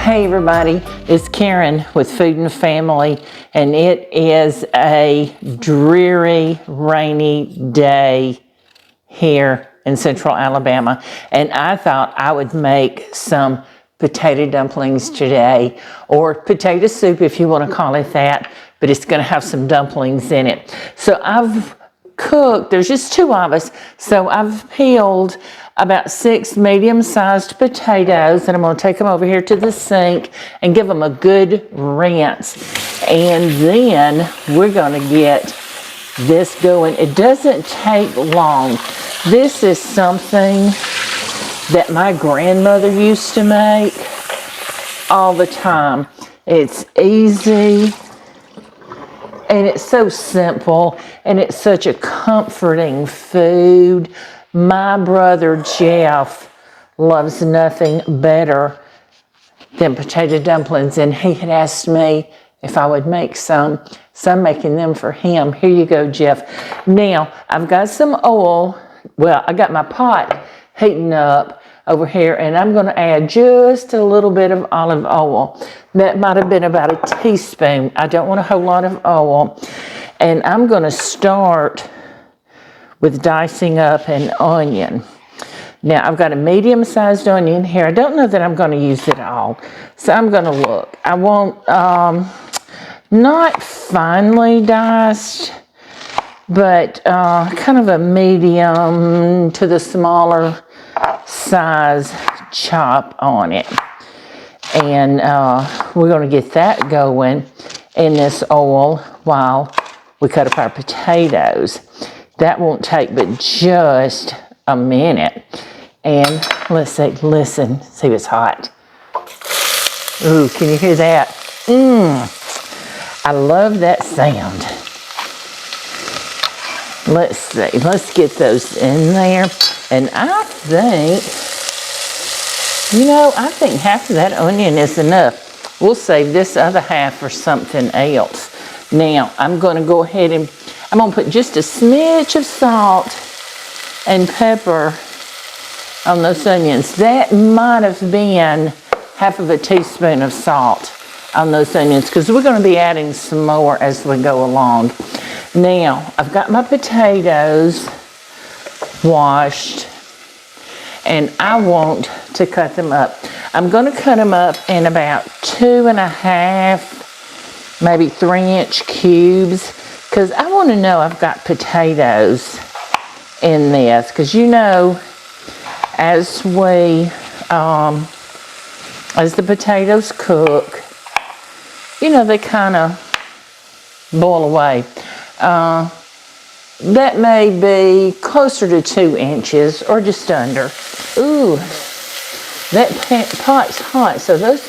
Hey everybody, it's Karen with Food and Family, and it is a dreary, rainy day here in Central Alabama, and I thought I would make some potato dumplings today, or potato soup if you want to call it that, but it's going to have some dumplings in it. So I've cooked, there's just two of us, so I've peeled about 6 medium-sized potatoes, and I'm going to take them over here to the sink and give them a good rinse. And then we're going to get this going. It doesn't take long. This is something that my grandmother used to make all the time. It's easy, and it's so simple, and it's such a comforting food. My brother Jeff loves nothing better than potato dumplings, and he had asked me if I would make some, so I'm making them for him. Here you go, Jeff. Now, I've got some oil. Well, I got my pot heating up over here, and I'm going to add just a little bit of olive oil. That might have been about a teaspoon. I don't want a whole lot of oil. And I'm going to start with dicing up an onion. Now, I've got a medium-sized onion here. I don't know that I'm going to use it all, so I'm going to look. I want not finely diced, but kind of a medium to the smaller size chop on it. And we're going to get that going in this oil while we cut up our potatoes. That won't take but just a minute. And let's see, listen, see if it's hot. Ooh, can you hear that? I love that sound. Let's see, let's get those in there. And I think, I think half of that onion is enough. We'll save this other half for something else. Now, I'm going to go ahead and I'm going to put just a smidge of salt and pepper on those onions. That might have been half of a teaspoon of salt on those onions, because we're going to be adding some more as we go along. Now, I've got my potatoes washed, and I want to cut them up. I'm going to cut them up in about 2.5, maybe 3-inch cubes, because I want to know I've got potatoes in this. Because as the potatoes cook, they kind of boil away. That may be closer to 2 inches or just under. Ooh, that pot's hot, so those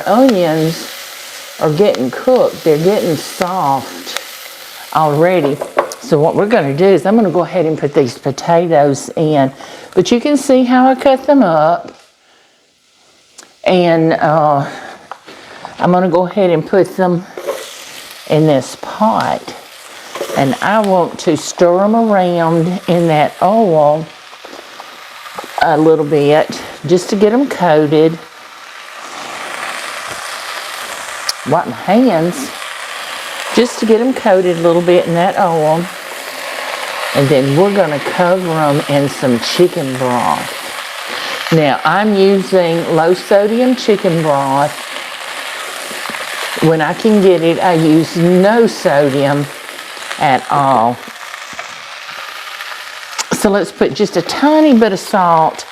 onions are getting cooked. They're getting soft already. So what we're going to do is I'm going to go ahead and put these potatoes in. But you can see how I cut them up. And I'm going to go ahead and put them in this pot. And I want to stir them around in that oil a little bit just to get them coated. Wipe my hands just to get them coated a little bit in that oil. And then we're going to cover them in some chicken broth. Now, I'm using low sodium chicken broth. When I can get it, I use no sodium at all. So let's put just a tiny bit of salt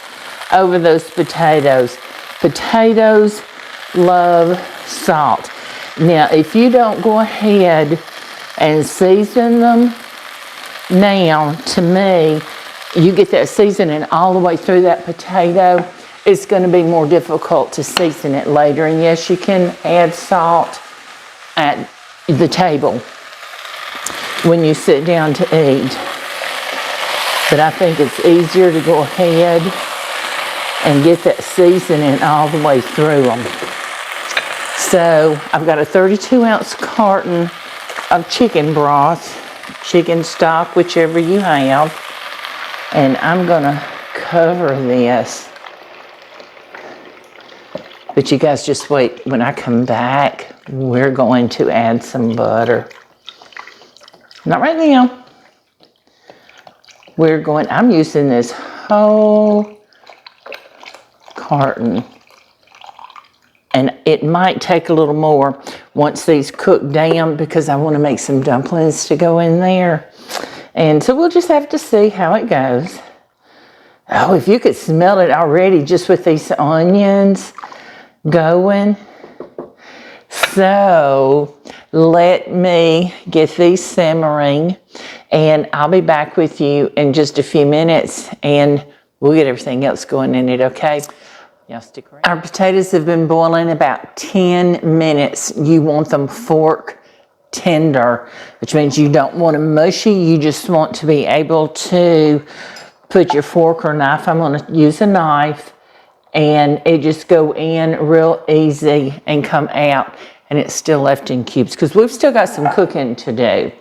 over those potatoes. Potatoes love salt. Now, if you don't go ahead and season them now, to me, you get that seasoning all the way through that potato, it's going to be more difficult to season it later. And yes, you can add salt at the table when you sit down to eat. But I think it's easier to go ahead and get that seasoning all the way through them. So I've got a 32-ounce carton of chicken broth, chicken stock, whichever you have. And I'm going to cover this But you guys just wait. When I come back, we're going to add some butter. Not right now. I'm using this whole carton. And it might take a little more once these cook down because I want to make some dumplings to go in there. And so we'll just have to see how it goes. Oh, if you could smell it already just with these onions going. So let me get these simmering and I'll be back with you in just a few minutes and we'll get everything else going in it, okay? Y'all stick around. Our potatoes have been boiling about 10 minutes. You want them fork tender, which means you don't want them mushy. You just want to be able to put your fork or knife. I'm going to use a knife and it just go in real easy and come out and it's still left in cubes because we've still got some cooking to do.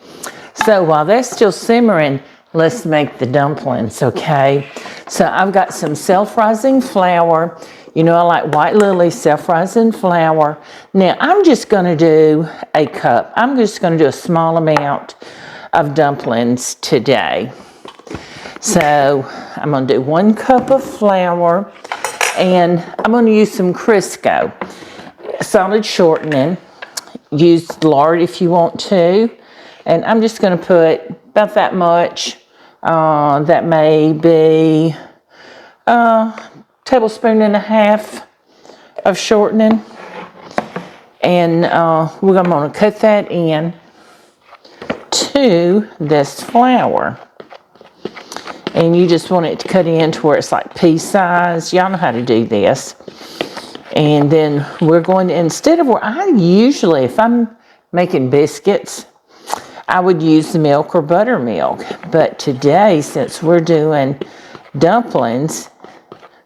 So while that's still simmering, let's make the dumplings, okay? So I've got some self-rising flour. You know I like White Lily self-rising flour. Now I'm just going to do a cup. I'm just going to do a small amount of dumplings today. So I'm going to do 1 cup of flour and I'm going to use some Crisco solid shortening. Use lard if you want to. And I'm just going to put about that much. That may be a tablespoon and a half of shortening. And we're going to cut that in to this flour. And you just want it to cut in to where it's like pea size. Y'all know how to do this. And then we're going to, instead of where I usually, if I'm making biscuits, I would use milk or buttermilk. But today, since we're doing dumplings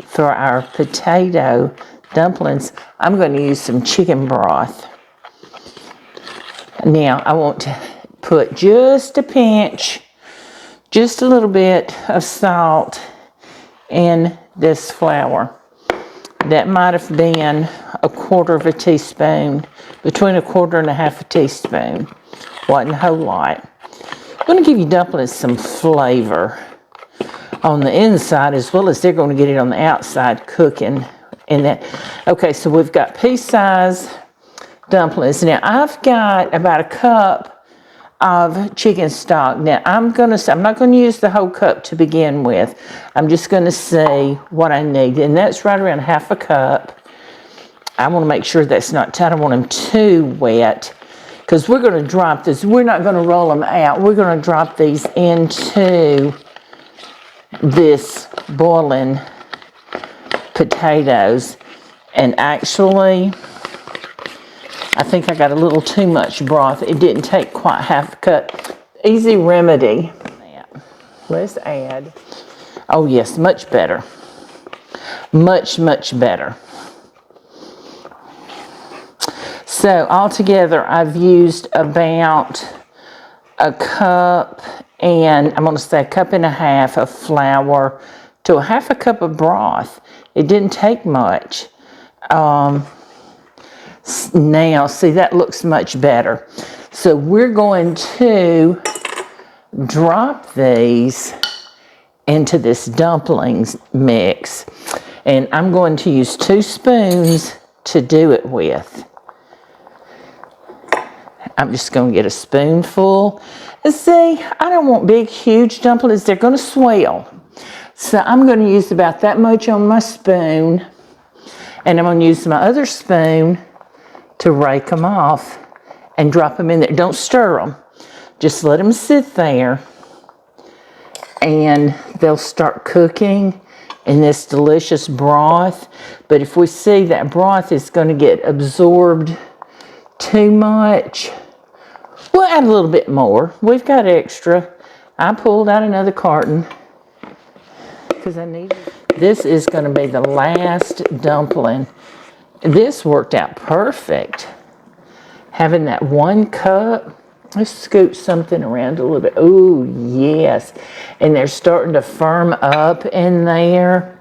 for our potato dumplings, I'm going to use some chicken broth. Now, I want to put just a pinch, just a little bit of salt in this flour. That might have been 1/4 teaspoon, between 1/4 and 1/2 teaspoon. Wasn't a whole lot. I'm going to give you dumplings some flavor on the inside as well as they're going to get it on the outside cooking in that. Okay, so we've got pea-size dumplings. Now I've got about 1 cup of chicken stock. Now I'm not going to use the whole cup to begin with. I'm just going to see what I need, and that's right around 1/2 cup. I want to make sure that's not tight. I don't want them too wet because we're going to drop this. We're not going to roll them out. We're going to drop these into this boiling potatoes. And actually, I think I got a little too much broth. It didn't take quite 1/2 cup. Easy remedy. Let's add, oh yes, much better. Much, much better. So altogether, I've used about 1 cup and I'm going to say 1.5 cups of flour to 1/2 cup of broth. It didn't take much. Now, see, that looks much better. So we're going to drop these into this dumplings mix. And I'm going to use 2 spoons to do it with. I'm just going to get a spoonful. And see, I don't want big, huge dumplings. They're going to swell. So I'm going to use about that much on my spoon. And I'm going to use my other spoon to rake them off and drop them in there. Don't stir them. Just let them sit there. And they'll start cooking in this delicious broth. But if we see that broth is going to get absorbed too much, we'll add a little bit more. We've got extra. I pulled out another carton because I need it. This is going to be the last dumpling. This worked out perfect. Having that 1 cup. Let's scoot something around a little bit. Oh, yes. And they're starting to firm up in there.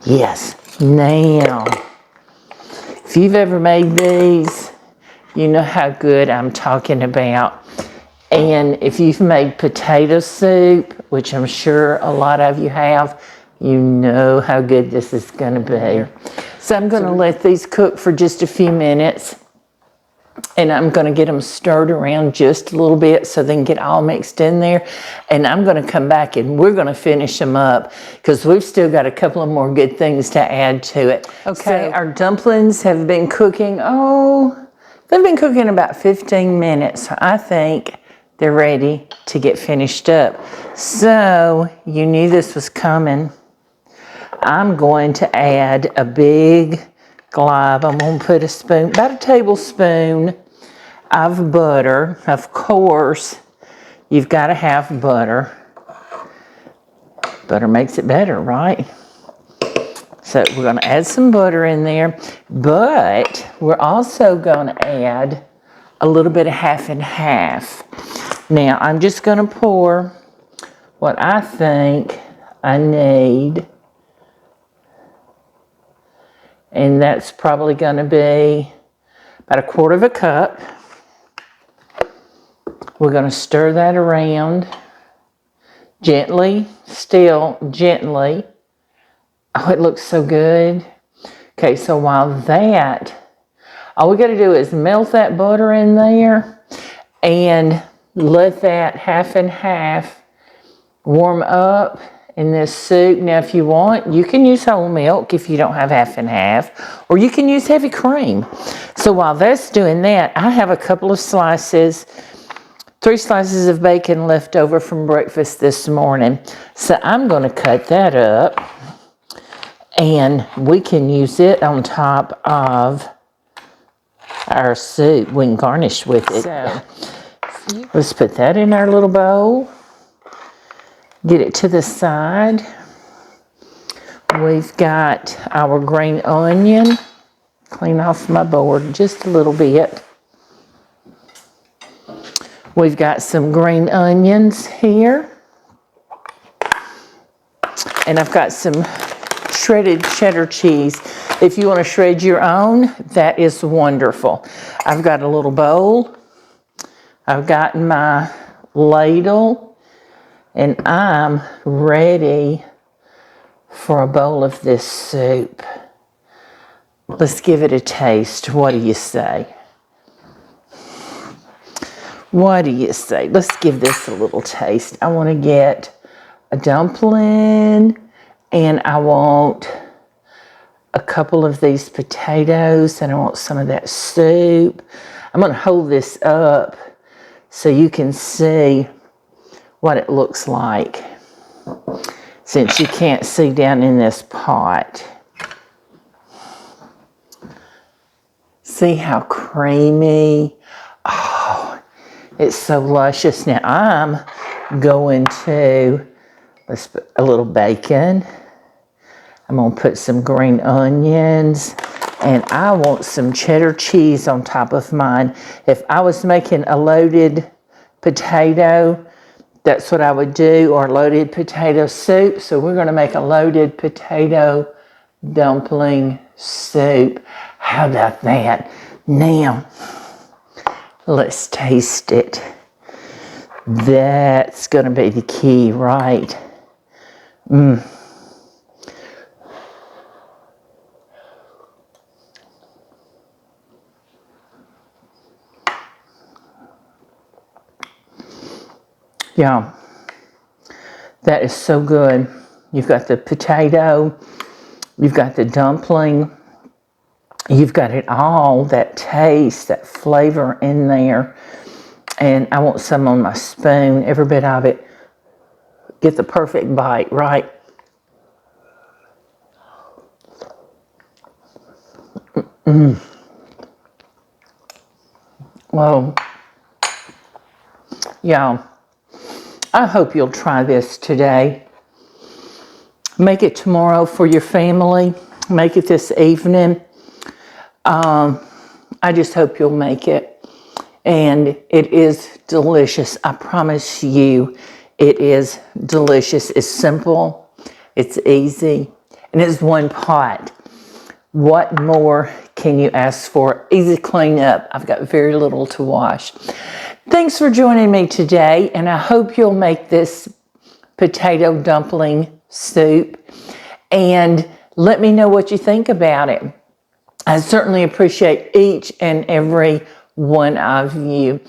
Yes. Now, if you've ever made these, you know how good I'm talking about. And if you've made potato soup, which I'm sure a lot of you have, you know how good this is going to be. So I'm going to let these cook for just a few minutes. And I'm going to get them stirred around just a little bit so they can get all mixed in there. And I'm going to come back and we're going to finish them up because we've still got a couple of more good things to add to it. Okay, so our dumplings have been cooking, they've been cooking about 15 minutes. I think they're ready to get finished up. So you knew this was coming. I'm going to add a big glob. I'm going to put a spoon, about a tablespoon of butter. Of course, you've got to have butter. Butter makes it better, right? So we're going to add some butter in there, but we're also going to add a little bit of half and half. Now, I'm just going to pour what I think I need. And that's probably going to be about 1/4 cup. We're going to stir that around gently, still gently. Oh, it looks so good. Okay, so while all we got to do is melt that butter in there and let that half and half warm up in this soup. Now, if you want, you can use whole milk if you don't have half and half, or you can use heavy cream. So while that's doing that, I have a couple of slices, 3 slices of bacon left over from breakfast this morning. So I'm going to cut that up, and we can use it on top of our soup. We can garnish with it. So let's put that in our little bowl. Get it to the side. We've got our green onion. Clean off my board just a little bit. We've got some green onions here. And I've got some shredded cheddar cheese. If you want to shred your own, that is wonderful. I've got a little bowl. I've got my ladle. And I'm ready for a bowl of this soup. Let's give it a taste. What do you say? What do you say? Let's give this a little taste. I want to get a dumpling, and I want a couple of these potatoes, and I want some of that soup. I'm going to hold this up so you can see what it looks like, since you can't see down in this pot. See how creamy? Oh, it's so luscious. Now I'm going to, let's put a little bacon. I'm going to put some green onions, and I want some cheddar cheese on top of mine. If I was making a loaded potato, that's what I would do, or loaded potato soup. So we're going to make a loaded potato dumpling soup. How about that? Now, let's taste it. That's going to be the key, right? Yeah, that is so good. You've got the potato, you've got the dumpling, you've got it all, that taste, that flavor in there. And I want some on my spoon, every bit of it. Get the perfect bite, right? Well, yeah. I hope you'll try this today. Make it tomorrow for your family. Make it this evening. I just hope you'll make it. And it is delicious. I promise you, it is delicious. It's simple. It's easy. And it's one pot. What more can you ask for? Easy cleanup. I've got very little to wash. Thanks for joining me today, and I hope you'll make this potato dumpling soup and let me know what you think about it. I certainly appreciate each and every one of you.